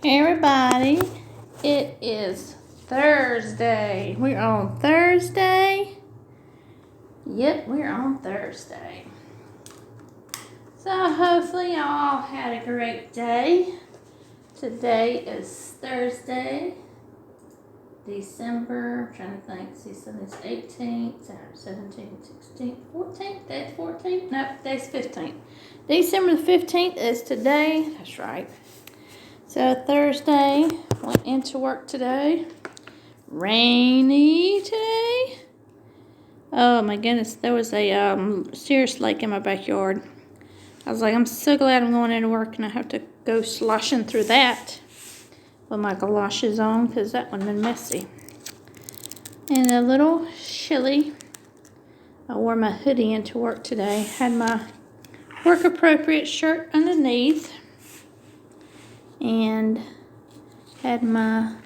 Hey everybody, it is Thursday. We're on Thursday. Yep, we're on Thursday. So hopefully y'all had a great day. Today is Thursday, December, I'm trying to think, see, so it's 18th, 17th, 16th, 14th, that's 14th, nope, today's 15th. December the 15th is today, that's right. So Thursday, went into work today. Rainy today. Oh my goodness, there was a Cirrus lake in my backyard. I was like, I'm so glad I'm going into work and I have to go sloshing through that with my galoshes on because that one been messy. And a little chilly. I wore my hoodie into work today. Had my work appropriate shirt underneath. And had my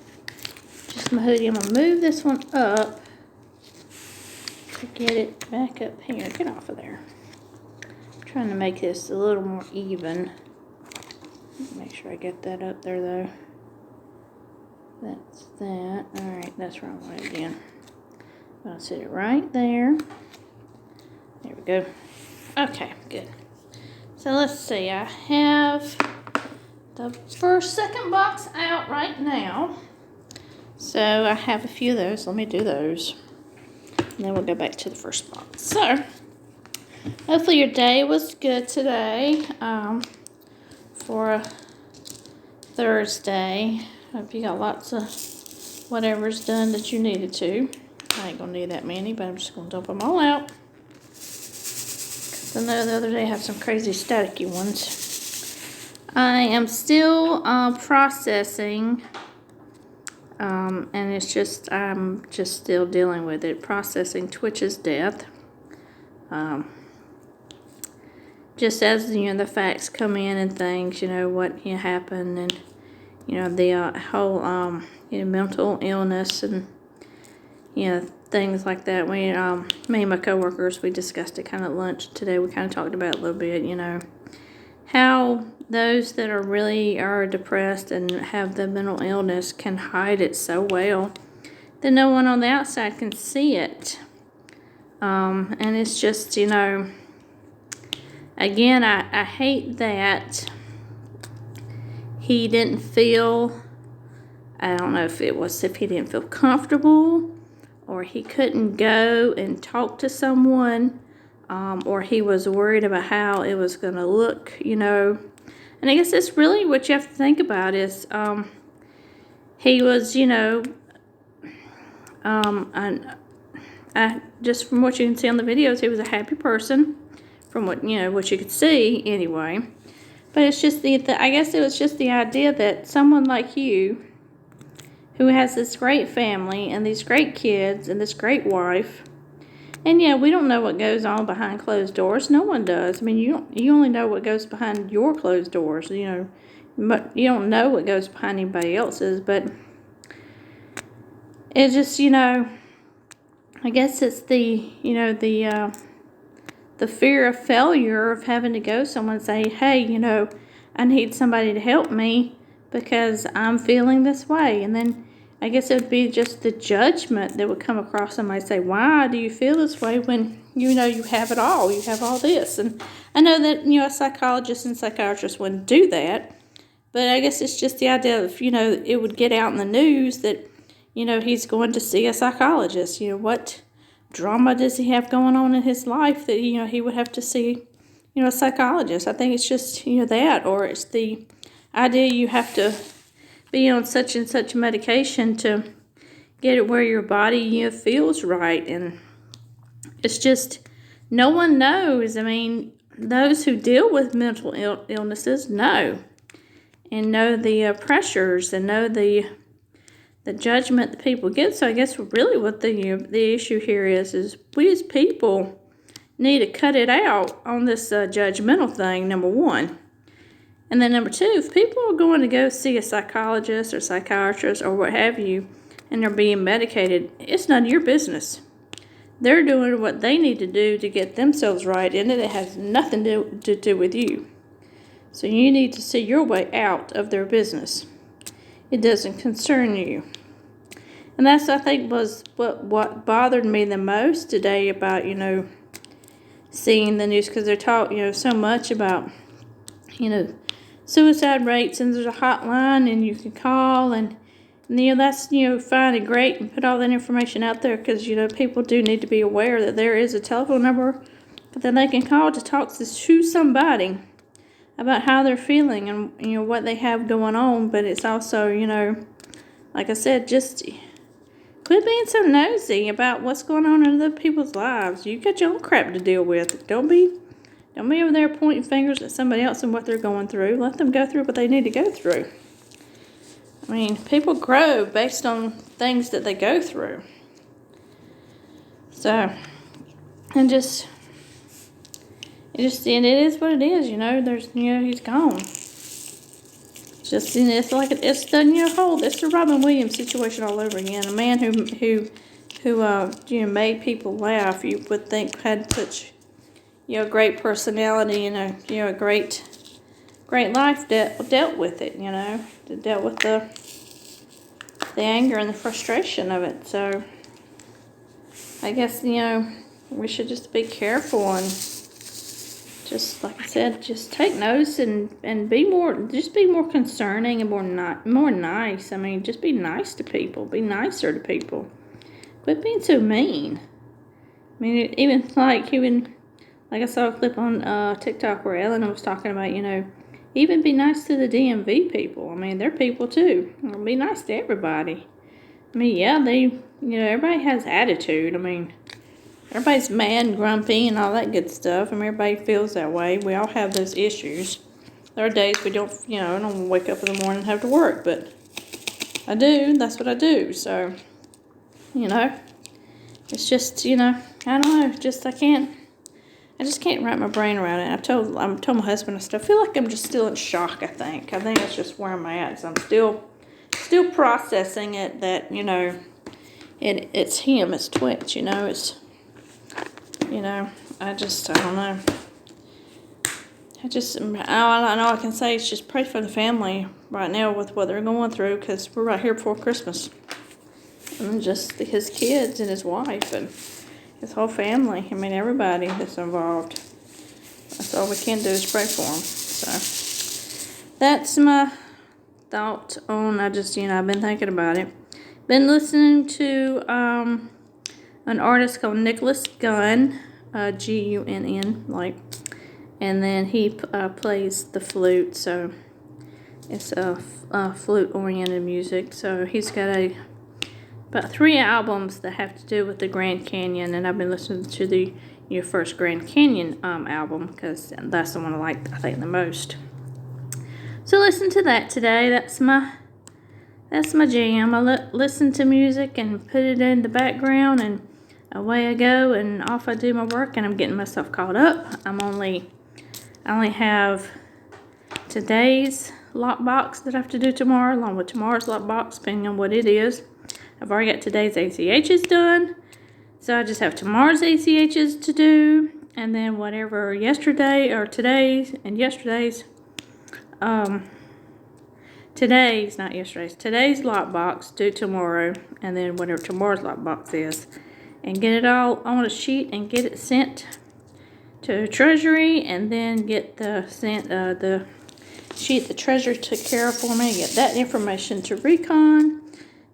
hoodie. I'm gonna move this one up to get it back up here. Get off of there. I'm trying to make this a little more even. Make sure I get that up there though. That's that. Alright, that's where I want it again. I'll set it right there. There we go. Okay, good. So let's see. I have the second box out right now. So I have a few of those. Let me do those. And then we'll go back to the first box. So hopefully your day was good today for a Thursday. Hope you got lots of whatever's done that you needed to. I ain't going to need that many, but I'm just going to dump them all out. Because I know the other day I had some crazy staticky ones. I am still processing, and it's just, I'm just still dealing with it, processing Twitch's death. Just as, you know, the facts come in and things, you know, what happened, and, you know, the whole, you know, mental illness and, you know, things like that. We, me and my coworkers, we discussed it kind of at lunch today. We kind of talked about it a little bit, you know, how those that are depressed and have the mental illness can hide it so well that no one on the outside can see it. And it's just, you know, again, I hate that he didn't feel, I don't know if it was if he didn't feel comfortable or he couldn't go and talk to someone, or he was worried about how it was going to look, you know. And I guess that's really what you have to think about is he was, you know, I just from what you can see on the videos, he was a happy person from what, you know, what you could see anyway. But it's just I guess it was just the idea that someone like you who has this great family and these great kids and this great wife, and yeah, we don't know what goes on behind closed doors. No one does. I mean, you only know what goes behind your closed doors, you know, but you don't know what goes behind anybody else's. But it's just, you know, I guess it's the, you know, the fear of failure of having to go somewhere and say, hey, you know, I need somebody to help me because I'm feeling this way. And then I guess it would be just the judgment that would come across somebody, say, why do you feel this way when you know you have it all? You have all this. And I know that, you know, a psychologist and psychiatrist wouldn't do that. But I guess it's just the idea of, you know, it would get out in the news that, you know, he's going to see a psychologist. You know, what drama does he have going on in his life that, you know, he would have to see, you know, a psychologist? I think it's just, you know, that, or it's the idea you have to be on such and such medication to get it where your body, you know, feels right. And it's just, no one knows. I mean, those who deal with mental illnesses know, and know the pressures, and know the judgment that people get. So I guess really what the issue here is we as people need to cut it out on this judgmental thing, number one. And then number two, if people are going to go see a psychologist or psychiatrist or what have you, and they're being medicated, it's none of your business. They're doing what they need to do to get themselves right, and it has nothing to do with you. So you need to see your way out of their business. It doesn't concern you. And that's, I think, was what bothered me the most today about, seeing the news, because they're talking, so much about, suicide rates, and there's a hotline and you can call, and that's, fine and great, and put all that information out there, because, people do need to be aware that there is a telephone number that they can call to talk to somebody about how they're feeling and, what they have going on. But it's also, like I said, just quit being so nosy about what's going on in other people's lives. You got your own crap to deal with. Don't be over there pointing fingers at somebody else and what they're going through. Let them go through what they need to go through. I mean, people grow based on things that they go through. So, and it is what it is, There's, he's gone. It's the whole, it's the Robin Williams situation all over again. A man who made people laugh. You would think had such, great personality and a great life dealt with it. Dealt with the anger and the frustration of it. So I guess we should just be careful and just, like I said, just take notice and be more concerning and more nice. I mean, just be nice to people. Be nicer to people. Quit being so mean. I mean, even like I saw a clip on TikTok where Ellen was talking about, even be nice to the DMV people. I mean, they're people too. Be nice to everybody. I mean, yeah, everybody has attitude. I mean, everybody's mad and grumpy and all that good stuff. I mean, everybody feels that way. We all have those issues. There are days we don't, I don't wake up in the morning and have to work, but I do. That's what I do. So, it's just, I don't know. I just can't wrap my brain around it. I told my husband, I feel like I'm just still in shock, I think that's just where I'm at. So I'm still processing it that, it's him, it's Twitch, it's, I don't know. All I can say is just pray for the family right now with what they're going through, because we're right here before Christmas. And just his kids and his wife and his whole family. I mean, everybody that's involved. That's all we can do is pray for them. So that's my thought on, I've been thinking about it. Been listening to an artist called Nicholas Gunn, Gunn, and then he plays the flute, so it's flute-oriented music. So he's got about 3 albums that have to do with the Grand Canyon, and I've been listening to the first Grand Canyon album, because that's the one I think the most. So listen to that today. That's my jam. I listen to music and put it in the background, and away I go, and off I do my work, and I'm getting myself caught up. I only have today's lockbox that I have to do tomorrow, along with tomorrow's lockbox, depending on what it is. I've already got today's ACHs done, so I just have tomorrow's ACHs to do, and then whatever today's lockbox due tomorrow, and then whatever tomorrow's lockbox is, and get it all on a sheet and get it sent to Treasury, and then get the sheet the Treasury took care of for me, get that information to Recon,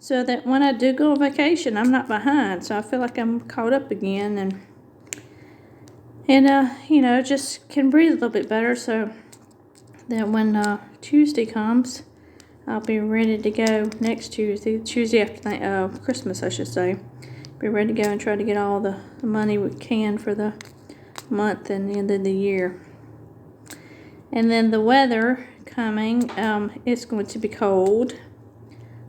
so that when I do go on vacation, I'm not behind. So I feel like I'm caught up again, and just can breathe a little bit better, so that when Tuesday comes, I'll be ready to go next Tuesday after Christmas, I should say. Be ready to go and try to get all the money we can for the month and the end of the year. And then the weather coming, it's going to be cold.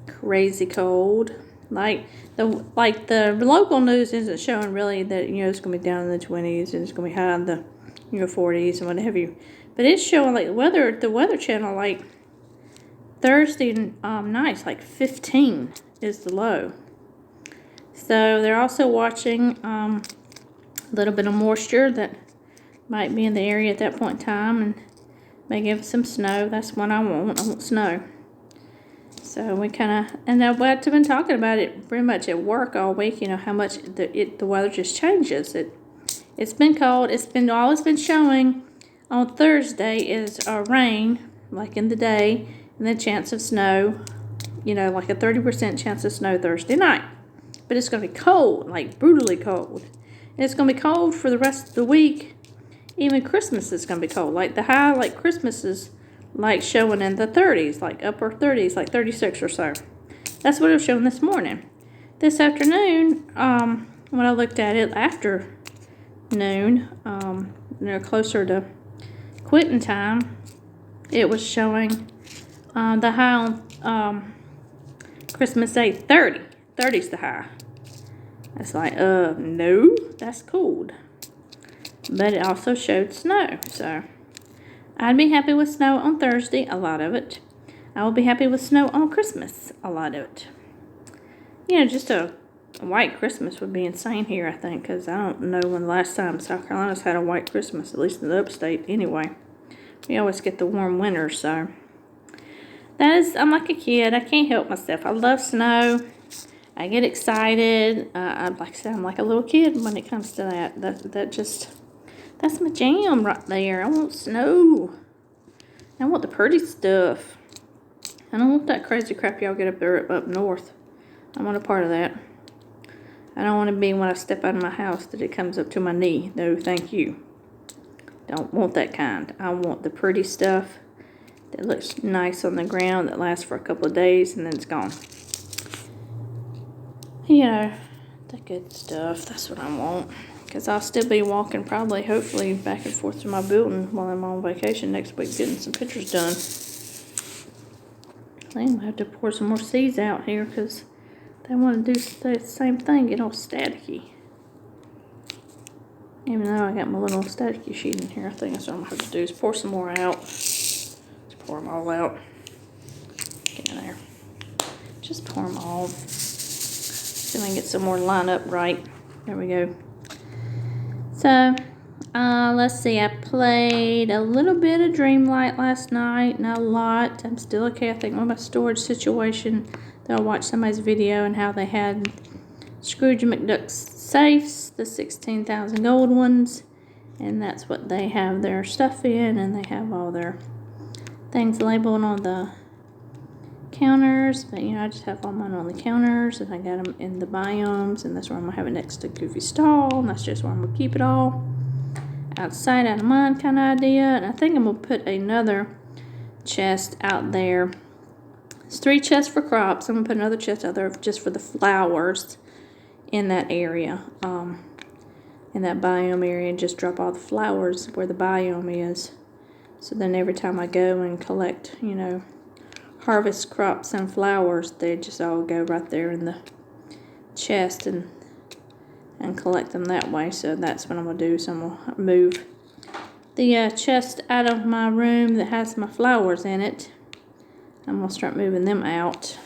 Crazy cold. Like the local news isn't showing really that it's going to be down in the 20s and it's going to be high in the 40s and what have you. But it's showing the Weather Channel Thursday nights 15 is the low. So they're also watching a little bit of moisture that might be in the area at that point in time, and may give some snow. That's what I want. I want snow. So we kind of, and I've been talking about it pretty much at work all week, you know, how much the weather just changes. It's been cold. All it's been showing on Thursday is rain, like in the day, and the chance of snow, you know, like a 30% chance of snow Thursday night. But it's going to be cold, like brutally cold. And it's going to be cold for the rest of the week. Even Christmas is going to be cold. Like the high, like Christmas is like showing in the 30s, like upper 30s, like 36 or so. That's what it was showing this morning. This afternoon, when I looked at it after noon, you know, closer to quitting time, it was showing the high on Christmas Day 30. 30's the high. It's like, no, that's cold. But it also showed snow, so I'd be happy with snow on Thursday, a lot of it. I will be happy with snow on Christmas, a lot of it. You know, just a white Christmas would be insane here, I think, because I don't know when the last time South Carolina's had a white Christmas, at least in the upstate anyway. We always get the warm winters, so I'm like a kid. I can't help myself. I love snow. I get excited. Like I said, I'm like a little kid when it comes to that. That's my jam right there. I want snow. I want the pretty stuff. I don't want that crazy crap y'all get up there up north. I want a part of that. I don't want to be when I step out of my house that it comes up to my knee. No, thank you. Don't want that kind. I want the pretty stuff that looks nice on the ground that lasts for a couple of days and then it's gone. You know, the good stuff. That's what I want. Because I'll still be walking probably, hopefully, back and forth to my building while I'm on vacation next week getting some pictures done. I think I'm going to have to pour some more seeds out here because they want to do the same thing, get all staticky. Even though I got my little staticky sheet in here, I think that's what I'm going to have to do is pour some more out. Just pour them all out. Get in there. Just pour them all. See if I can get some more lined up right. There we go. So, let's see. I played a little bit of Dreamlight last night. Not a lot. I'm still okay. I think with my storage situation, that I watched somebody's video and how they had Scrooge McDuck's safes, the 16,000 gold ones, and that's what they have their stuff in, and they have all their things labeled on the counters. But you know, I just have all mine on the counters, and I got them in the biomes, and that's where I'm gonna have it next to Goofy's stall, and that's just where I'm gonna keep it all. Outside, out of mind kind of idea. And I think I'm gonna put another chest out there. It's 3 chests for crops. I'm gonna put another chest out there just for the flowers in that area, in that biome area, and just drop all the flowers where the biome is. So then every time I go and collect, you know, harvest crops and flowers, they just all go right there in the chest and collect them that way. So that's what I'm gonna do. So I'm gonna move the chest out of my room that has my flowers in it. I'm gonna start moving them out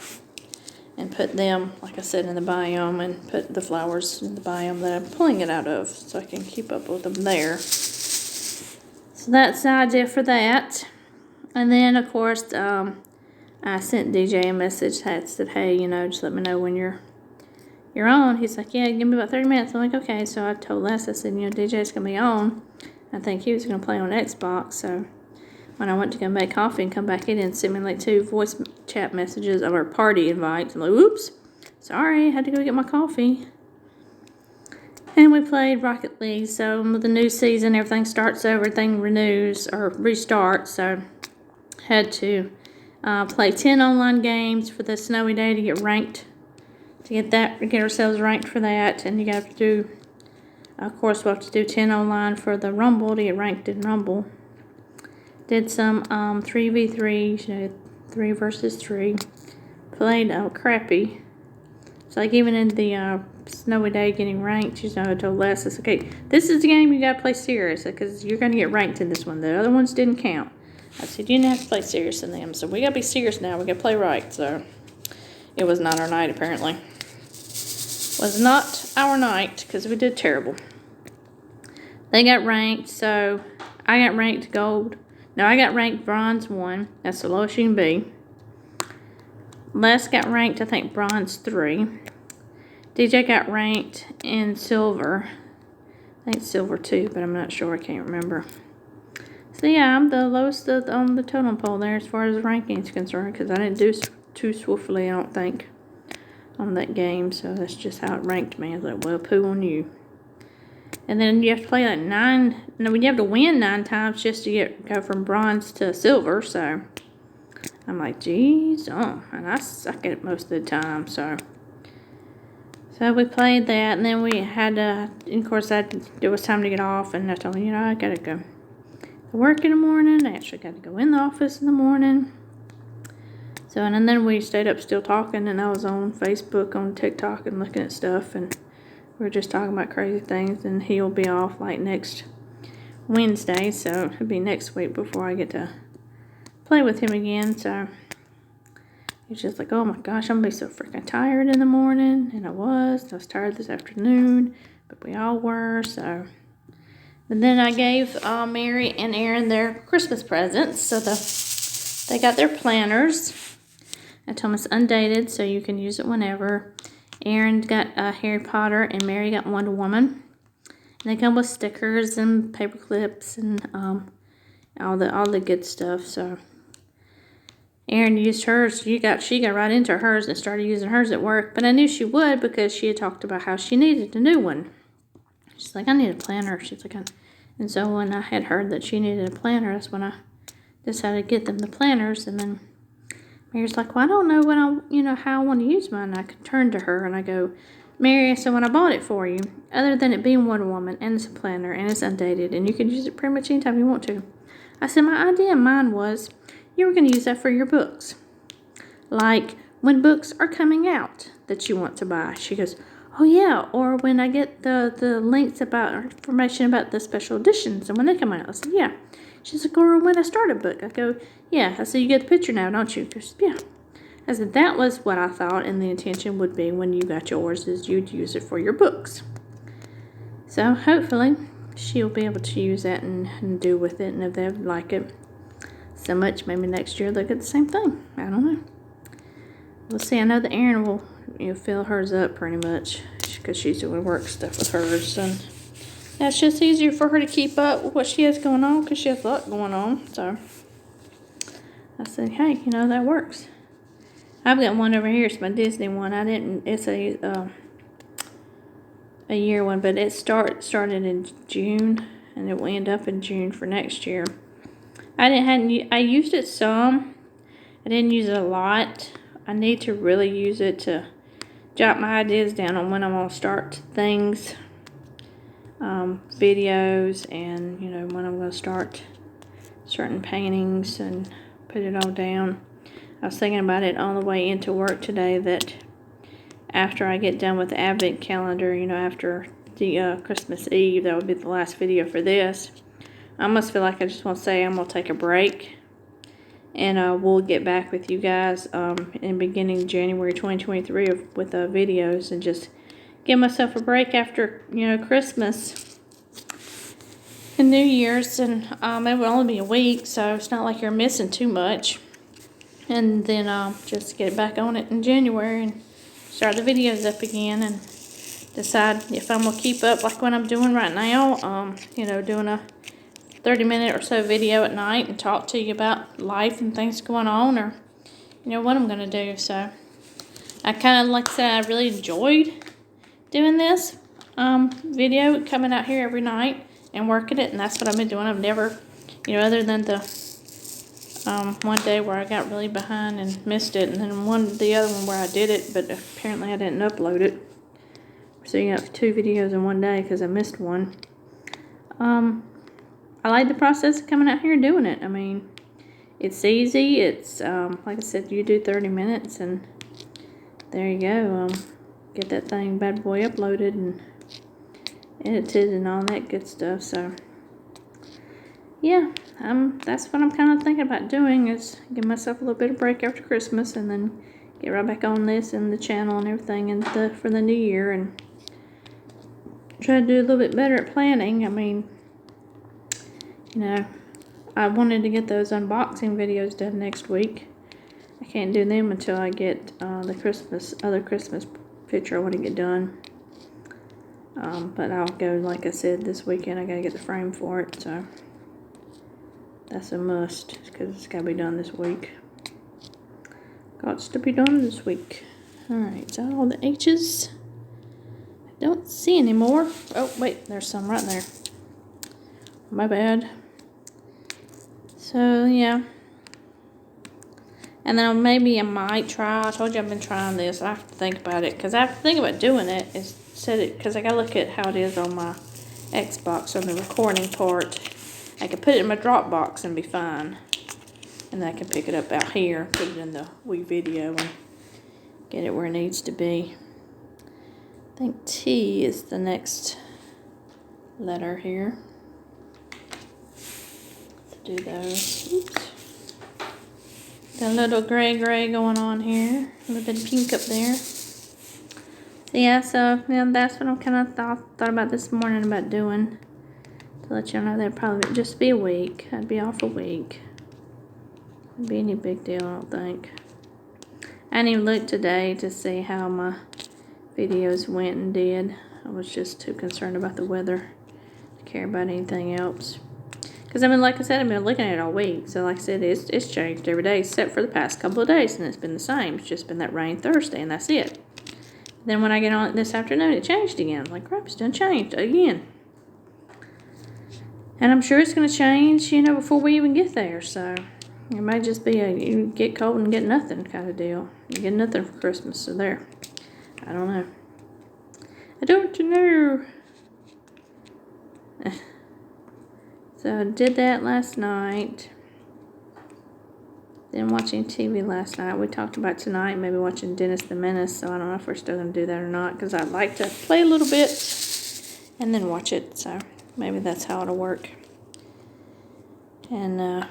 and put them, like I said, in the biome, and put the flowers in the biome that I'm pulling it out of, so I can keep up with them there. So that's the idea for that. And then of course, I sent DJ a message that said, hey, you know, just let me know when you're on. He's like, yeah, give me about 30 minutes. I'm like, okay. So I told Les, I said, you know, DJ's gonna be on. I think he was gonna play on Xbox. So when I went to go make coffee and come back in and send me like 2 voice chat messages of our party invites, I'm like, whoops, sorry, had to go get my coffee. And we played Rocket League. So with the new season, everything starts over, everything renews or restarts. So had to play 10 online games for the snowy day to get ranked, to get ourselves ranked for that. And you have to do, of course, we'll have to do 10 online for the Rumble to get ranked in Rumble. Did some 3v3, you know, 3 versus 3. Played crappy. It's like even in the snowy day getting ranked, you know, I told Les, it's okay, this is the game you gotta play serious because you're gonna get ranked in this one. The other ones didn't count. I said, you didn't have to play serious in them, so we gotta be serious now. We gotta play right. So it was not our night, apparently. Was not our night because we did terrible. They got ranked, so I got ranked gold. No, I got ranked bronze 1. That's the lowest you can be. Les got ranked, I think, bronze 3. DJ got ranked in silver. I think silver 2, but I'm not sure. I can't remember. So yeah, I'm the lowest on the totem pole there as far as ranking is concerned, because I didn't do too swiftly, I don't think, on that game. So that's just how it ranked me. I was like, well, poo on you. And then you have to play like 9. No, you have to win 9 times just to go from bronze to silver. So I'm like, geez, and I suck at it most of the time. So we played that, and then we had and of course it was time to get off, and I told me, I gotta go to work in the morning. I actually got to go in the office in the morning. So, and then we stayed up still talking, and I was on Facebook, on TikTok, and looking at stuff, and we were just talking about crazy things, and he'll be off like next Wednesday, so it'll be next week before I get to play with him again. So he's just like, oh my gosh, I'm gonna be so freaking tired in the morning. And I was tired this afternoon, but we all were. So, and then I gave Mary and Aaron their Christmas presents. So they got their planners. I told them it's undated, so you can use it whenever. Aaron got Harry Potter, and Mary got Wonder Woman. And they come with stickers and paper clips and all the good stuff. So Erin used hers. She got right into hers and started using hers at work. But I knew she would, because she had talked about how she needed a new one. She's like, I need a planner. She's like, and so when I had heard that she needed a planner, that's when I decided to get them the planners. And then Mary's like, well, I don't know how I want to use mine. I could turn to her and I go, Mary, so when I bought it for you, other than it being Wonder Woman, and it's a planner, and it's undated, and you can use it pretty much anytime you want to. I said, my idea in mine was you were going to use that for your books. Like when books are coming out that you want to buy. She goes, oh yeah, or when I get the links about, or information about the special editions and when they come out. I said, yeah. She's like, or when I start a book. I go, yeah. I said, you get the picture now, don't you? She goes, yeah. I said, that was what I thought, and the intention would be when you got yours is you'd use it for your books. So hopefully she'll be able to use that and do with it, and if they like it so much, maybe next year they'll get the same thing. I don't know. We'll see. I know that Erin will fill hers up pretty much, because she's doing work stuff with hers, and that's just easier for her to keep up with what she has going on, because she has a lot going on. So I said, hey, that works. I've got one over here. It's my Disney one. It's a year one, but it started in June, and it will end up in June for next year. I used it some. I didn't use it a lot. I need to really use it to jot my ideas down on when I'm gonna start things, videos, and when I'm gonna start certain paintings and put it all down. I was thinking about it on the way into work today, that after I get done with the Advent calendar, after the Christmas Eve, that would be the last video for this. I almost feel like I just want to say I'm going to take a break, and we'll get back with you guys in beginning January 2023 with videos, and just give myself a break after, Christmas and New Year's, and it will only be a week, so it's not like you're missing too much. And then just get back on it in January and start the videos up again, and decide if I'm going to keep up like what I'm doing right now, doing a 30-minute or so video at night and talk to you about life and things going on, or, what I'm going to do. So I kind of, like I said, I really enjoyed doing this video, coming out here every night and working it, and that's what I've been doing. I've never, other than the one day where I got really behind and missed it, and then the other one where I did it, but apparently I didn't upload it. So you got 2 videos in one day because I missed one. I like the process of coming out here and doing it. I mean, it's easy. It's like I said, you do 30 minutes and there you go. Get that bad boy uploaded and edited and all that good stuff. So yeah, that's what I'm kind of thinking about doing, is give myself a little bit of break after Christmas, and then get right back on this and the channel and everything, and for the new year, and try to do a little bit better at planning. I mean, I wanted to get those unboxing videos done next week. I can't do them until I get the other Christmas picture I want to get done. But I'll go, like I said, this weekend. I gotta get the frame for it, so that's a must because it's gotta be done this week. Got to be done this week. Alright, so all the H's. I don't see any more. Oh, wait, there's some right there. My bad. So, yeah. And then maybe I might try. I told you I've been trying this. I have to think about it because I have to think about doing it. Because I gotta look at how it is on my Xbox on the recording part. I could put it in my Dropbox and be fine. And then I can pick it up out here, put it in the Wii video and get it where it needs to be. I think T is the next letter here. Let's do those. Oops. The little gray going on here. A little bit of pink up there. Yeah, so yeah, that's what I kind of thought about this morning about doing. To let you know, that'd probably just be a week. I'd be off a week. Wouldn't be any big deal, I don't think. I didn't even look today to see how my videos went and did. I was just too concerned about the weather to care about anything else. Because, I mean, like I said, I've been looking at it all week. So, like I said, it's changed every day except for the past couple of days. And it's been the same. It's just been that rain Thursday, and that's it. Then when I get on it this afternoon, it changed again. Like, crap, it's done changed again. And I'm sure it's going to change, you know, before we even get there. So, it might just be a you get cold and get nothing kind of deal. You get nothing for Christmas, so there. I don't know. I don't know. So I did that last night. Then watching TV last night. We talked about tonight maybe watching Dennis the Menace. So I don't know if we're still going to do that or not. Because I'd like to play a little bit and then watch it. So maybe that's how it'll work. And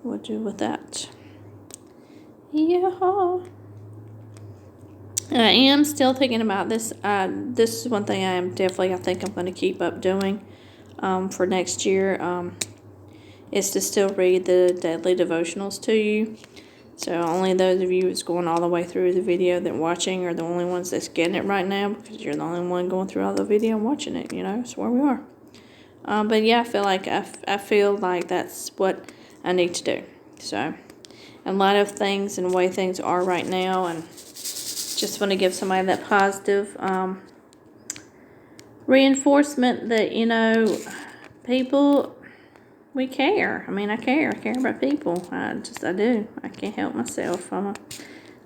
we'll do with that. Yeah. I am still thinking about this. This is one thing I think I'm going to keep up doing for next year. Is to still read the daily devotionals to you. So only those of you who's going all the way through the video that watching are the only ones that's getting it right now, because you're the only one going through all the video and watching it. You know, it's where we are. But yeah, I feel like that's what I need to do. So a lot of things and the way things are right now, and just want to give somebody that positive reinforcement that, you know, people, we care. I mean, I care about people. I do. I can't help myself. I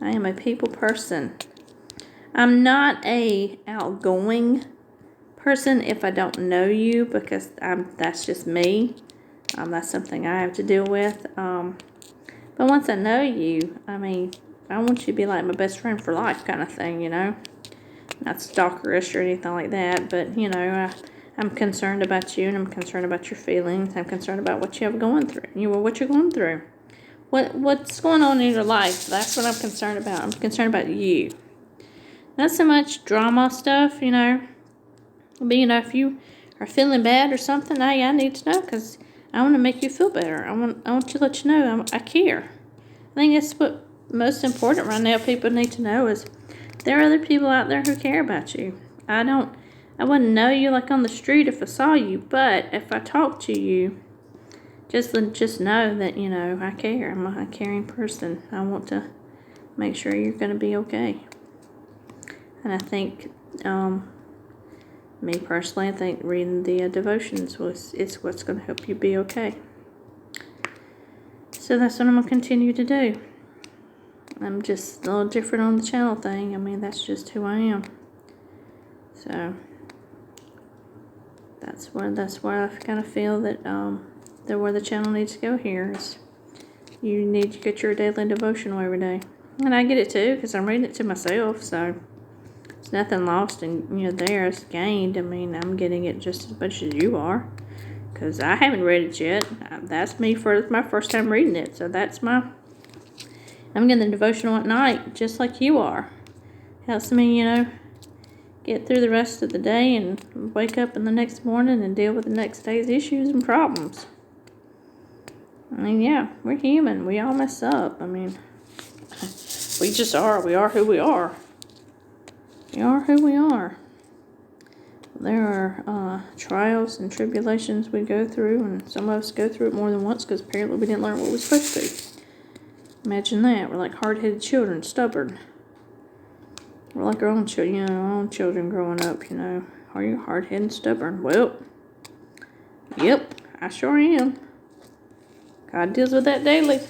am a people person. I'm not a outgoing person if I don't know you, because that's just me. That's something I have to deal with. But once I know you, I mean, I want you to be like my best friend for life kind of thing, you know. Not stalkerish or anything like that, but, you know, I'm concerned about you, and I'm concerned about your feelings. I'm concerned about what you have going through. What you're going through. What's going on in your life. That's what I'm concerned about. I'm concerned about you. Not so much drama stuff, you know. But, you know, if you are feeling bad or something, hey, I need to know, because I want to make you feel better. I want to let you know I care. I think that's what most important right now people need to know is there are other people out there who care about you. I wouldn't know you like on the street if I saw you, but if I talk to you, just know that, you know, I care. I'm a caring person. I want to make sure you're going to be okay. And I think, me personally, I think reading the devotions is what's going to help you be okay. So that's what I'm going to continue to do. I'm just a little different on the channel thing. I mean, that's just who I am. So that's where I kind of feel that where the channel needs to go here is you need to get your daily devotional every day. And I get it too, because I'm reading it to myself, so it's nothing lost and, you know, there it's gained. I mean, I'm getting it just as much as you are, because I haven't read it yet. That's my first time reading it, so I'm getting the devotional at night, just like you are. Helps me, you know, get through the rest of the day and wake up in the next morning and deal with the next day's issues and problems. I mean, yeah, we're human. We all mess up. I mean, We just are. We are who we are. We are who we are. There are trials and tribulations we go through, and some of us go through it more than once because apparently we didn't learn what we're supposed to. Imagine that. We're like hard-headed children, stubborn. We're like our own children, our own children growing up, Are you hard-headed and stubborn? Well, yep, I sure am. God deals with that daily.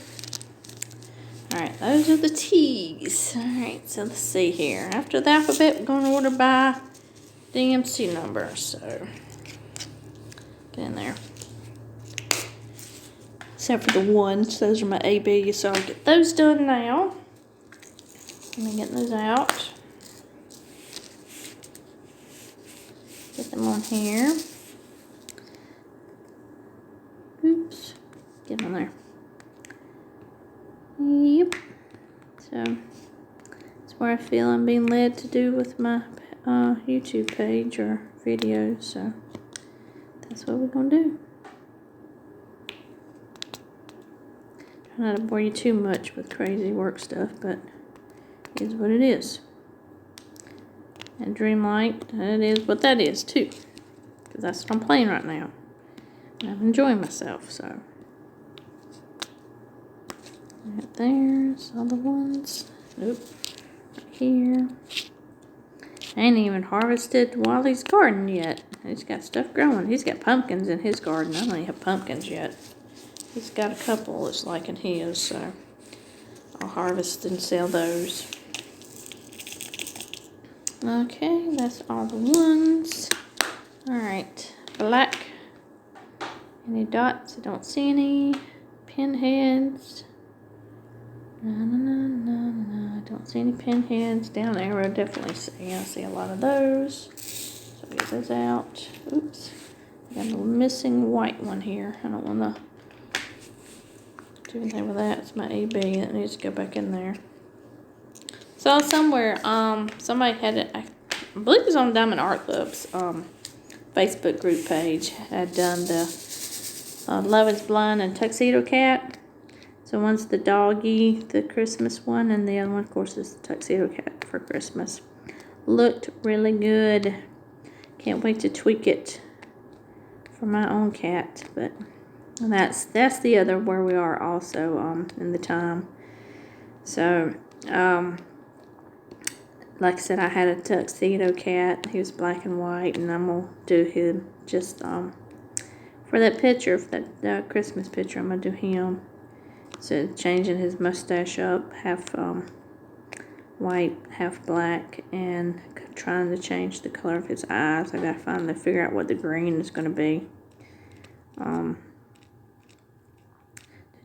Alright, those are the T's. Alright, so let's see here. After the alphabet, we're going to order by DMC number. So, get in there. Except for the ones. Those are my ABs, so I'll get those done now. Let me get those out. Get them on here. Oops. Get them there. Yep. So, that's what I feel I'm being led to do with my YouTube page or videos. So, that's what we're going to do. Try not to bore you too much with crazy work stuff, but it is what it is. And Dreamlight, that is what that is too. Because that's what I'm playing right now. And I'm enjoying myself, so. Right there's all the ones. Oop. Right here. I ain't even harvested Wally's garden yet. He's got stuff growing. He's got pumpkins in his garden. I don't even have pumpkins yet. He's got a couple that's like in his, so I'll harvest and sell those. Okay, that's all the ones. Alright, black. Any dots? I don't see any. Pinheads. No. I don't see any pinheads. Down there, I definitely see. I see a lot of those. So get those out. Oops. I got a missing white one here. I don't want to do anything with that. It's my AB that needs to go back in there. So somewhere, somebody had it, I believe it was on Diamond Art Club's Facebook group page, had done the Love is Blind and Tuxedo Cat. So one's the doggy, the Christmas one, and the other one, of course, is the Tuxedo Cat for Christmas. Looked really good. Can't wait to tweak it for my own cat, but that's the other where we are also in the time. So like I said, I had a Tuxedo Cat. He was black and white, and I'm gonna do him just for that picture, for that Christmas picture. I'm gonna do him. So changing his mustache up, half white, half black, and trying to change the color of his eyes. I gotta finally figure out what the green is gonna be. To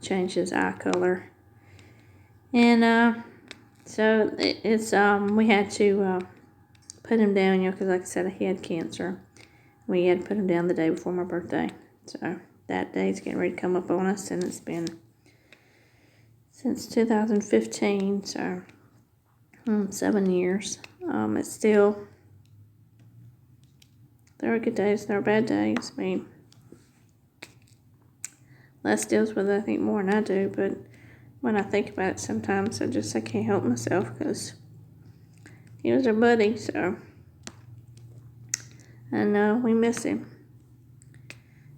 change his eye color. And so it's we had to put him down, because like I said, he had cancer. We had to put him down the day before my birthday. So that day's getting ready to come up on us, and it's been since 2015, so 7 years. It's still, there are good days, there are bad days. I mean, Les deals with it, I think, more than I do, but when I think about it sometimes, I can't help myself, because he was our buddy, so. And we miss him.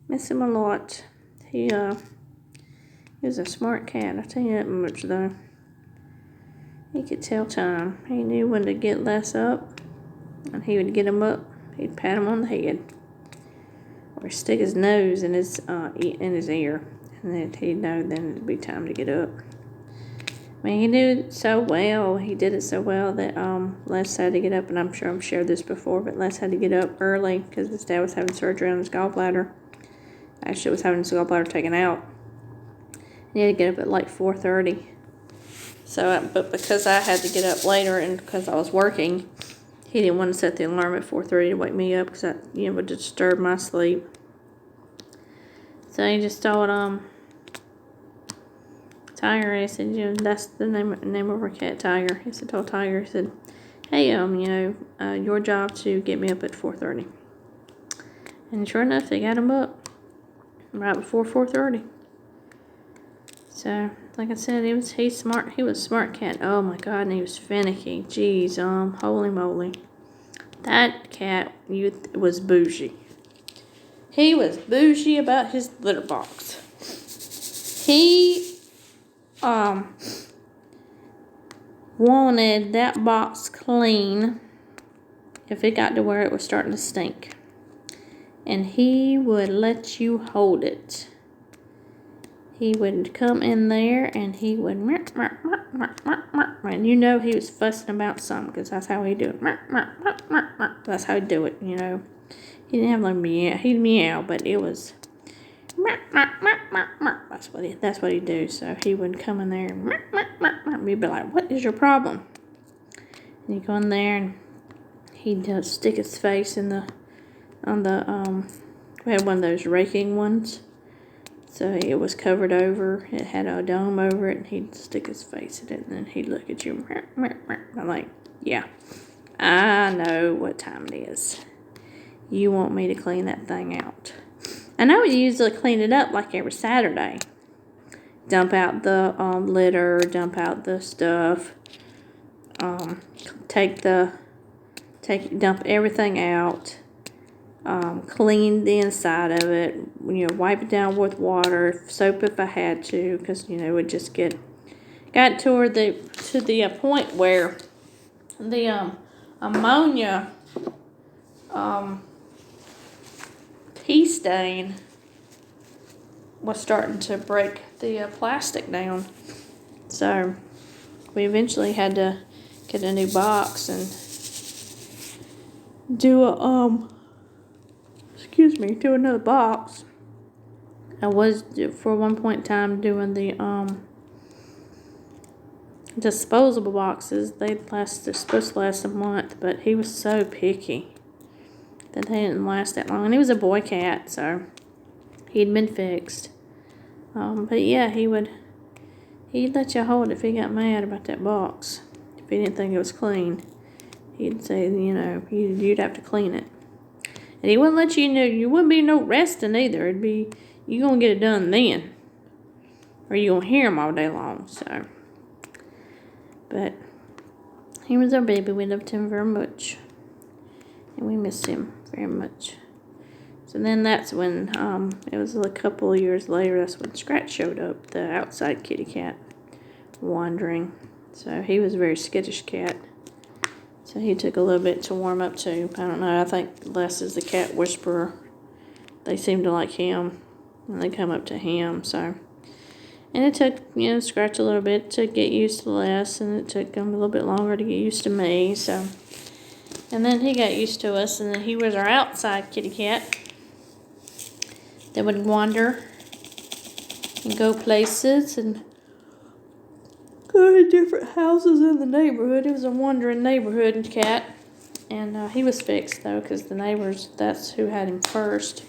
Miss him a lot. He was a smart cat, I tell you that much, though. He could tell time. He knew when to get Les up, and he would get him up. He'd pat him on the head, or stick his nose in his ear, and then he'd know then it'd be time to get up. I mean, he knew it so well. He did it so well that Les had to get up, and I'm sure I've shared this before, but Les had to get up early because his dad was having surgery on his gallbladder. Actually, was having his gallbladder taken out. He had to get up at like 4:30. So, but because I had to get up later and because I was working, he didn't want to set the alarm at 4:30 to wake me up because that would disturb my sleep. So he just told Tiger, he said, that's the name of our cat, Tiger. He said, told Tiger, he said, hey, your job to get me up at 4:30. And sure enough, they got him up right before 4:30. So, like I said, he's smart. He was a smart cat. Oh my God, and he was finicky. Jeez, holy moly. That cat was bougie. He was bougie about his litter box. He wanted that box clean if it got to where it was starting to stink. And he would let you hold it. He would come in there and he would, and you know he was fussing about something because that's how he do it. That's how he do it, you know. He didn't have like meow. He'd meow, but it was that's what he'd do. So he would come in there and we'd be like, "What is your problem?" And he'd go in there and he'd just stick his face in we had one of those raking ones. So it was covered over. It had a dome over it, and he'd stick his face in it, and then he'd look at you. I'm like, yeah, I know what time it is. You want me to clean that thing out. And I would usually clean it up like every Saturday. Dump out the litter, dump out the stuff, dump everything out. Clean the inside of it, you know, wipe it down with water, soap if I had to, because, you know, it would just got to the point where the ammonia pea stain was starting to break the plastic down. So we eventually had to get a new box and do another box. I was, for one point in time, doing the disposable boxes. They're supposed to last a month, but he was so picky that they didn't last that long. And he was a boy cat, so he'd been fixed. But yeah, he'd let you hold it if he got mad about that box. If he didn't think it was clean, he'd say, you know, you'd have to clean it. And he wouldn't let you wouldn't be no resting either. It'd be, you gonna get it done then. Or you gonna hear him all day long, so. But he was our baby. We loved him very much. And we missed him very much. So then that's when, it was a couple of years later, that's when Scratch showed up, the outside kitty cat, wandering. So he was a very skittish cat. So he took a little bit to warm up to. I don't know, I think Les is the cat whisperer. They seem to like him when they come up to him, so. And it took, you know, Scratch a little bit to get used to Les, and it took him a little bit longer to get used to me, so. And then he got used to us, and then he was our outside kitty cat that would wander and go places and go to different houses in the neighborhood. It was a wandering neighborhood cat. And he was fixed, though, because the neighbors, that's who had him first.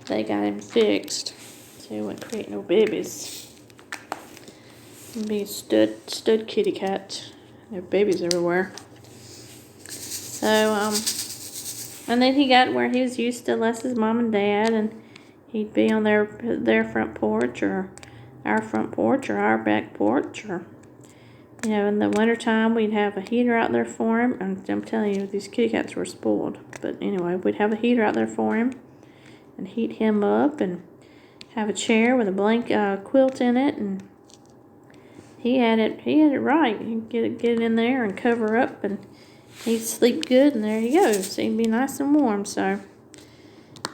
They got him fixed. So he wouldn't create no babies. He'd be a stud kitty cat. There were babies everywhere. So, and then he got where he was used to Les's mom and dad, and he'd be on their front porch, or our front porch, or our back porch, or, you know, in the wintertime, we'd have a heater out there for him. And I'm telling you, these kitty cats were spoiled. But anyway, we'd have a heater out there for him and heat him up, and have a chair with a blanket quilt in it. And he had it right. He'd get it in there and cover up, and he'd sleep good, and there you go. So he'd be nice and warm. So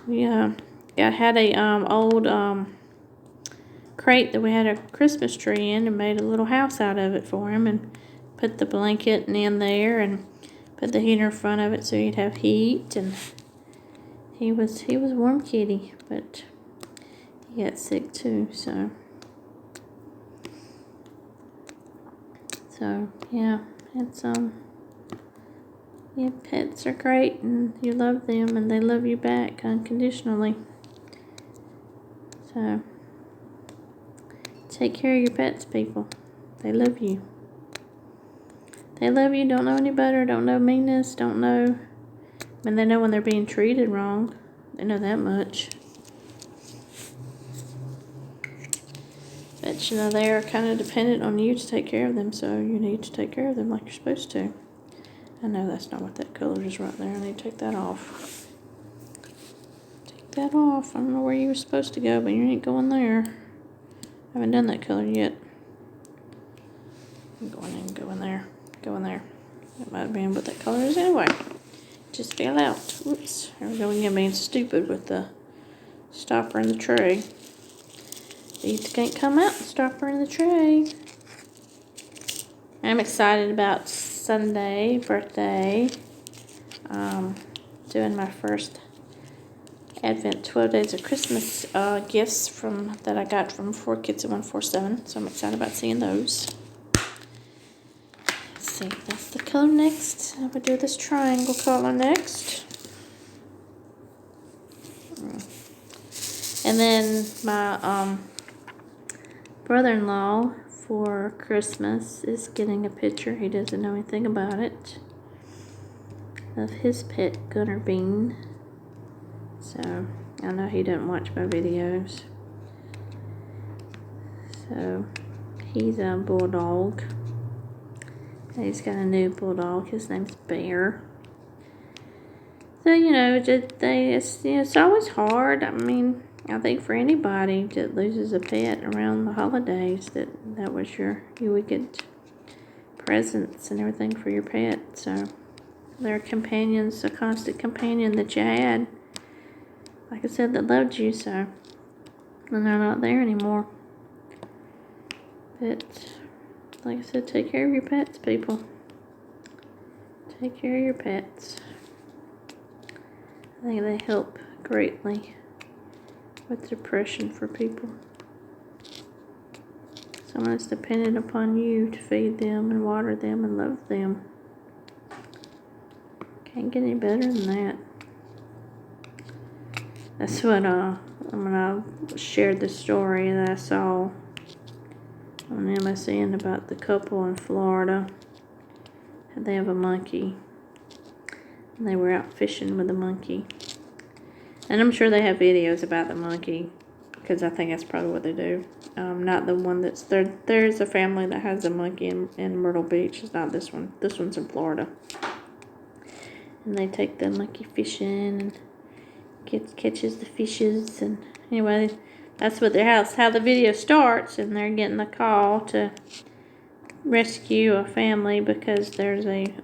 we had a old crate that we had a Christmas tree in, and made a little house out of it for him, and put the blanket in there, and put the heater in front of it so he'd have heat. And he was a warm kitty, but he got sick too. So yeah, it's yeah, pets are great, and you love them, and they love you back unconditionally. So take care of your pets, people. They love you. They love you, don't know any better, don't know meanness, don't know. I mean, they know when they're being treated wrong. They know that much. But you know, they are kind of dependent on you to take care of them, so you need to take care of them like you're supposed to. I know that's not what that color is right there. I need to take that off. Take that off. I don't know where you were supposed to go, but you ain't going there. I haven't done that color yet. I'm going in, go in there. Go in there. That might have been what that color is anyway. Just fell out. Whoops. Here we go again, being stupid with the stopper in the tray. These can't come out, stopper in the tray. I'm excited about Sunday, birthday. Doing my first Advent 12 Days of Christmas gifts that I got from 4Kids at 147. So I'm excited about seeing those. Let's see, that's the color next. I would do this triangle color next. And then my brother-in-law for Christmas is getting a picture. He doesn't know anything about it. Of his pet Gunner Bean. So I know he doesn't watch my videos. So he's a bulldog. He's got a new bulldog. His name's Bear. So you know, it's always hard. I mean, I think for anybody that loses a pet around the holidays, that was you would get presents and everything for your pet. So they're companions, a constant companion that you had. Like I said, that loved you, so. And they're not there anymore. But, like I said, take care of your pets, people. Take care of your pets. I think they help greatly with depression for people. Someone that's dependent upon you to feed them and water them and love them. Can't get any better than that. That's what when I shared the story that I saw on MSN about the couple in Florida. They have a monkey. And they were out fishing with the monkey. And I'm sure they have videos about the monkey, because I think that's probably what they do. Not the one that's there. There's a family that has a monkey in Myrtle Beach. It's not this one. This one's in Florida. And they take the monkey fishing and catches the fishes. And anyway, that's what how the video starts. And they're getting the call to rescue a family because there's a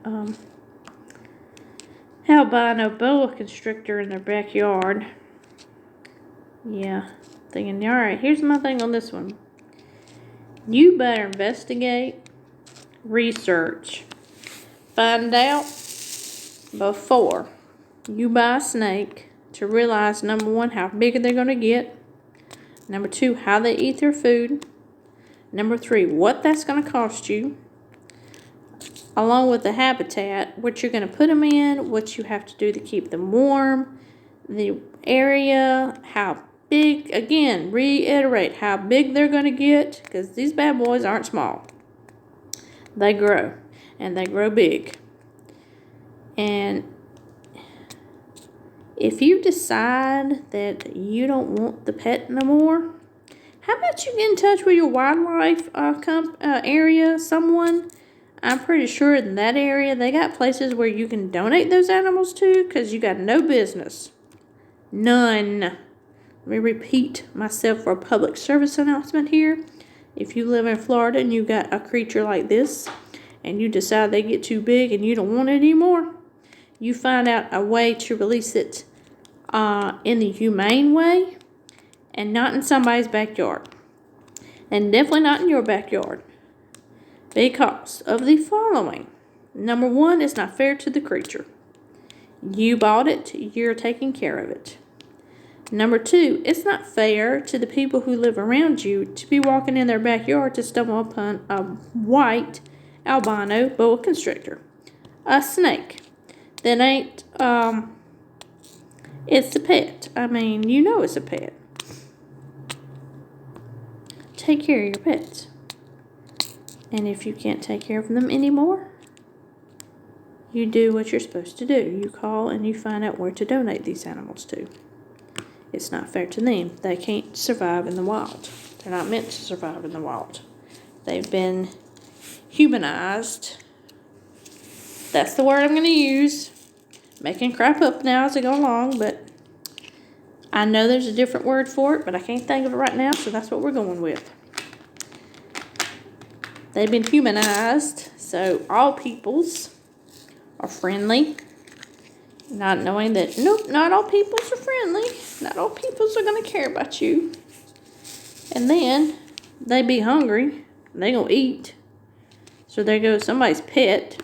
albino boa constrictor in their backyard. Yeah, thinking, all right, here's my thing on this one. You better investigate, research, find out before you buy a snake to realize, number one, how big they're going to get. Number two, how they eat their food. Number three, what that's going to cost you. Along with the habitat, what you're going to put them in, what you have to do to keep them warm, the area, how big, again, reiterate how big they're going to get, because these bad boys aren't small. They grow, and they grow big. And if you decide that you don't want the pet no more, how about you get in touch with your wildlife area, someone. I'm pretty sure in that area, they got places where you can donate those animals to, because you got no business. None. Let me repeat myself for a public service announcement here. If you live in Florida and you got a creature like this, and you decide they get too big and you don't want it anymore, you find out a way to release it in the humane way, and not in somebody's backyard. And definitely not in your backyard. Because of the following. Number one, it's not fair to the creature. You bought it, you're taking care of it. Number two, it's not fair to the people who live around you to be walking in their backyard to stumble upon a white albino boa constrictor. A snake. That ain't, it's a pet. I mean, you know it's a pet. Take care of your pets. And if you can't take care of them anymore, you do what you're supposed to do. You call and you find out where to donate these animals to. It's not fair to them. They can't survive in the wild. They're not meant to survive in the wild. They've been humanized. That's the word I'm going to use. Making crap up now as I go along, but I know there's a different word for it, but I can't think of it right now, so that's what we're going with. They've been humanized, so all peoples are friendly. Not knowing that, nope, not all peoples are friendly. Not all peoples are going to care about you. And then they be hungry. They going to eat. So there goes somebody's pet.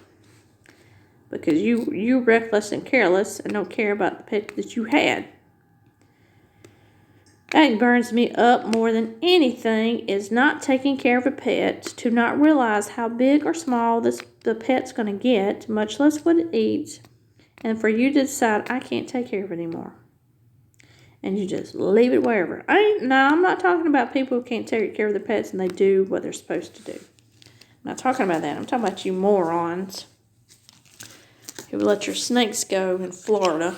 Because you're reckless and careless and don't care about the pet that you had. That burns me up more than anything is not taking care of a pet, to not realize how big or small the pet's going to get, much less what it eats, and for you to decide, I can't take care of it anymore. And you just leave it wherever. I'm not talking about people who can't take care of their pets and they do what they're supposed to do. I'm not talking about that. I'm talking about you morons who let your snakes go in Florida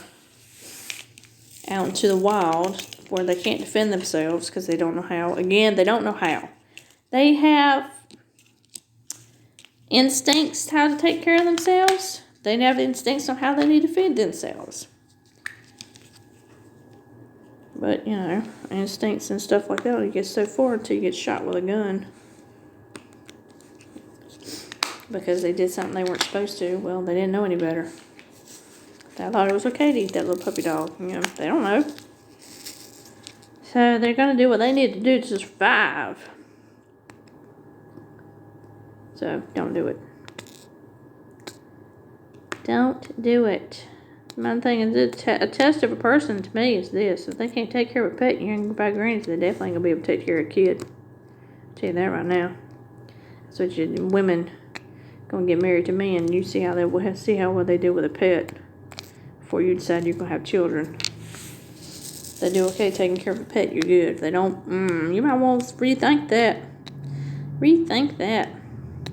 out into the wild where they can't defend themselves because they don't know how. Again, they don't know how. They have instincts how to take care of themselves. They have instincts on how they need to feed themselves. But, you know, instincts and stuff like that, you get so far until you get shot with a gun. Because they did something they weren't supposed to. Well, they didn't know any better. They thought it was okay to eat that little puppy dog. You know, they don't know. So they're going to do what they need to do to survive. So don't do it. Don't do it. My thing is, a test of a person to me is this. If they can't take care of a pet, you're going to buy grannies, they definitely ain't going to be able to take care of a kid. I'll tell you that right now. So women going to get married to men, you see how well they deal with a pet before you decide you're going to have children. If they do okay taking care of a pet, you're good. If they don't, you might want to rethink that. Rethink that.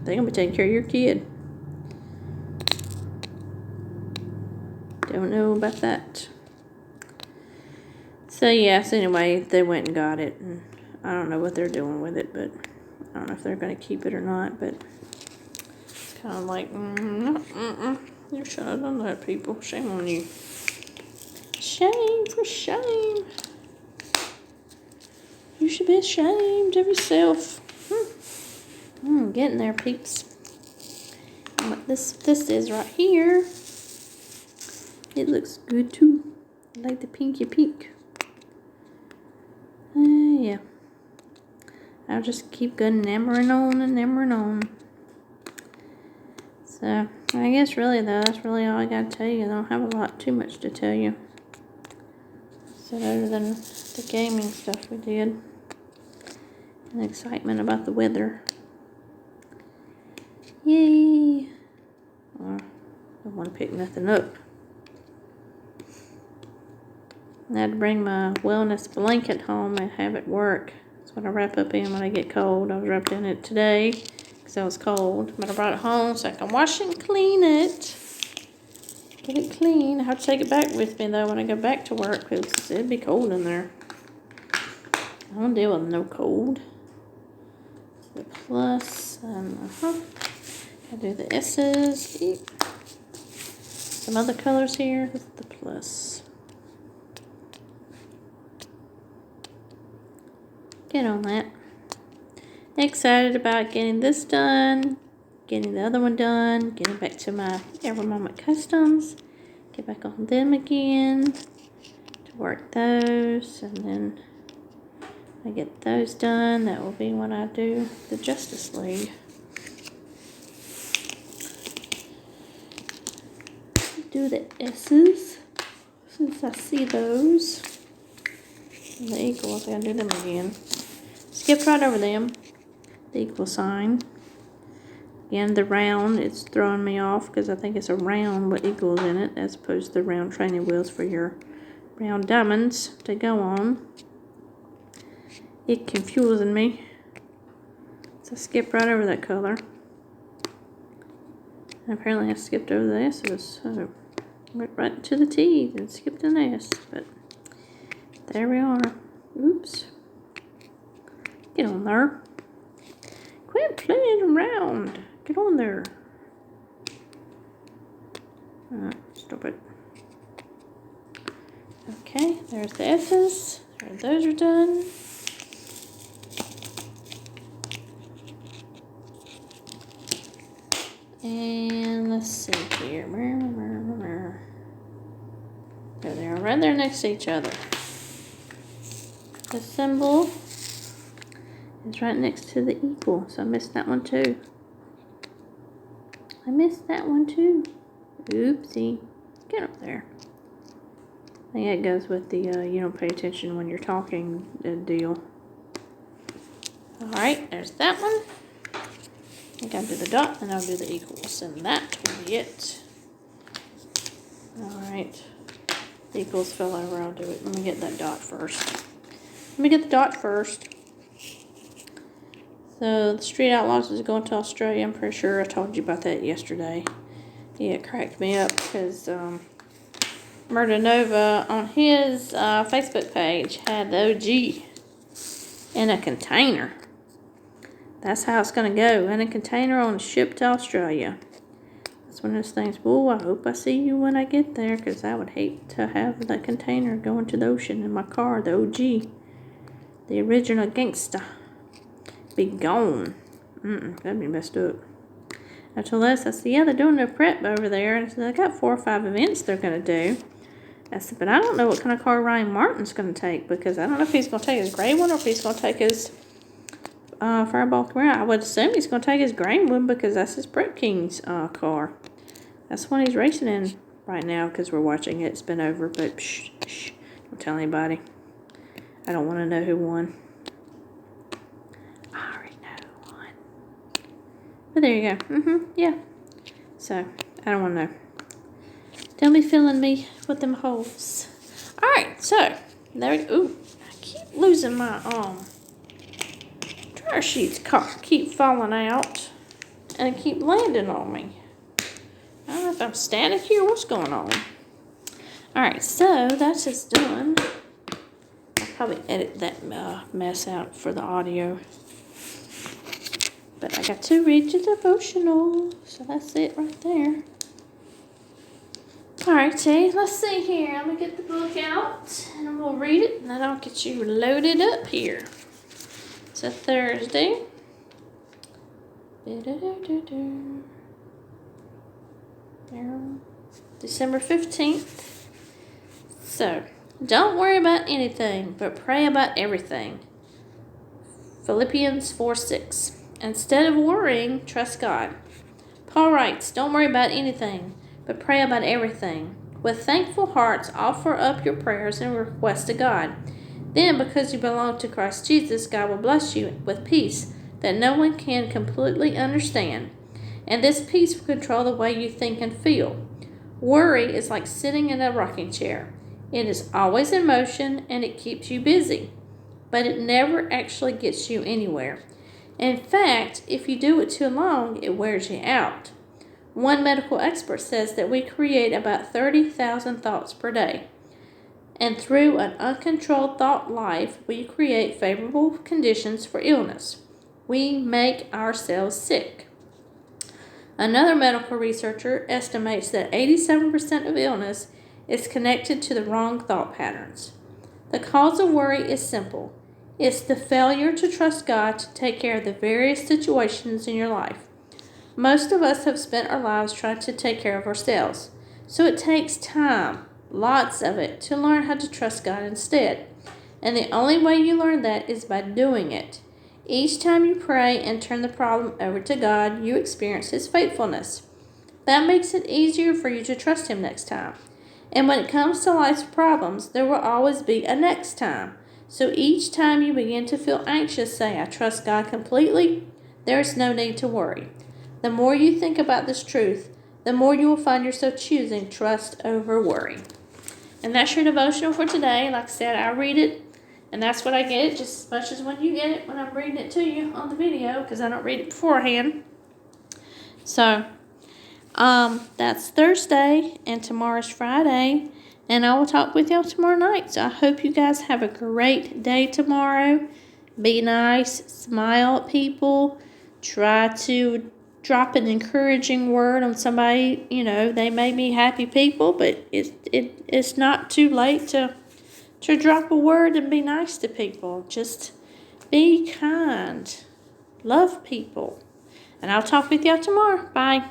They're going to be taking care of your kid. Don't know about that. So, yes, anyway, they went and got it. And I don't know what they're doing with it, but I don't know if they're going to keep it or not. But it's kind of like, you should have done that, people. Shame on you. Shame for shame. You should be ashamed of yourself. Getting there, peeps. And what this is right here, it looks good too. I like the pinky pink. Yeah. I'll just keep good nammering on and nammering on. So, I guess really though, that's really all I got to tell you. I don't have a lot too much to tell you. So other than the gaming stuff we did. And excitement about the weather. Yay! I don't want to pick nothing up. I had to bring my wellness blanket home and have it work. That's what I wrap up in when I get cold. I was wrapped in it today because I was cold. But I brought it home so I can wash and clean it. Get it clean. I have to take it back with me though when I go back to work because it'd be cold in there. I don't deal with no cold. The plus and I do the S's. Some other colors here. This is the plus. Get on that. Excited about getting this done, getting the other one done, getting back to my Every Moment Customs, get back on them again to work those, and then I get those done. That will be when I do the Justice League. Do the S's since I see those. And the equals, I gotta do them again. Skip right over them. The equal sign. Again, the round, it's throwing me off because I think it's a round with equals in it as opposed to the round training wheels for your round diamonds to go on. It confusing me. So I skipped right over that color. And apparently I skipped over the S's. So I went right to the T's and skipped an S. But There we are. Oops. Get on there. Quit playing around. Get on there. Stop it. Okay, there's the S's. Those are done. And let's see here. There they are, right there next to each other. The symbol is right next to the equal, so I missed that one too. Oopsie. Get up there. I think that goes with the you don't pay attention when you're talking deal. Alright, there's that one. I think I'll do the dot and I'll do the equals, and that will be it. Alright. The equals fell over, I'll do it. Let me get that dot first. So, the Street Outlaws is going to Australia. I'm pretty sure I told you about that yesterday. Yeah, it cracked me up because Murder Nova on his Facebook page had the OG in a container. That's how it's going to go. In a container on a ship to Australia. That's one of those things. Oh, I hope I see you when I get there, because I would hate to have that container going to the ocean in my car. The OG. The original gangsta. Be gone. That'd be messed up. After this, I said, yeah, they're doing their prep over there. And I said, they got 4 or 5 events they're going to do. I said, but I don't know what kind of car Ryan Martin's going to take, because I don't know if he's going to take his gray one or if he's going to take his Fireball Camaro. I would assume he's going to take his gray one, because that's his Prep King's car. That's one he's racing in right now, because we're watching it. It's been over, but shh, don't tell anybody. I don't want to know who won. I already know who won. But there you go. Yeah. So, I don't want to know. Don't be filling me with them holes. Alright, so, there we go. Ooh, I keep losing my, dryer sheets keep falling out and keep landing on me. I don't know if I'm static here or what's going on. Alright, so that's just done. I'll probably edit that mess out for the audio. But I got to read your devotional, so that's it right there. Alrighty, let's see here. I'm going to get the book out and we'll read it, and then I'll get you loaded up here. It's a Thursday. December 15th. So, don't worry about anything, but pray about everything. Philippians 4:6. Instead of worrying, trust God. Paul writes, don't worry about anything, but pray about everything. With thankful hearts, offer up your prayers and requests to God. Then, because you belong to Christ Jesus, God will bless you with peace that no one can completely understand. And this peace will control the way you think and feel. Worry is like sitting in a rocking chair. It is always in motion and it keeps you busy, but it never actually gets you anywhere. In fact, if you do it too long, it wears you out. One medical expert says that we create about 30,000 thoughts per day. And through an uncontrolled thought life, we create favorable conditions for illness. We make ourselves sick. Another medical researcher estimates that 87% of illness is connected to the wrong thought patterns. The cause of worry is simple. It's the failure to trust God to take care of the various situations in your life. Most of us have spent our lives trying to take care of ourselves. So it takes time, lots of it, to learn how to trust God instead. And the only way you learn that is by doing it. Each time you pray and turn the problem over to God, you experience His faithfulness. That makes it easier for you to trust Him next time. And when it comes to life's problems, there will always be a next time. So each time you begin to feel anxious, say, I trust God completely. There is no need to worry. The more you think about this truth, the more you will find yourself choosing trust over worry. And that's your devotional for today. Like I said, I read it, and that's what I get, just as much as when you get it when I'm reading it to you on the video, because I don't read it beforehand. So, that's Thursday, and tomorrow's Friday. And I will talk with y'all tomorrow night. So I hope you guys have a great day tomorrow. Be nice. Smile at people. Try to drop an encouraging word on somebody. You know, they may be happy people, but it's not too late to drop a word and be nice to people. Just be kind. Love people. And I'll talk with y'all tomorrow. Bye.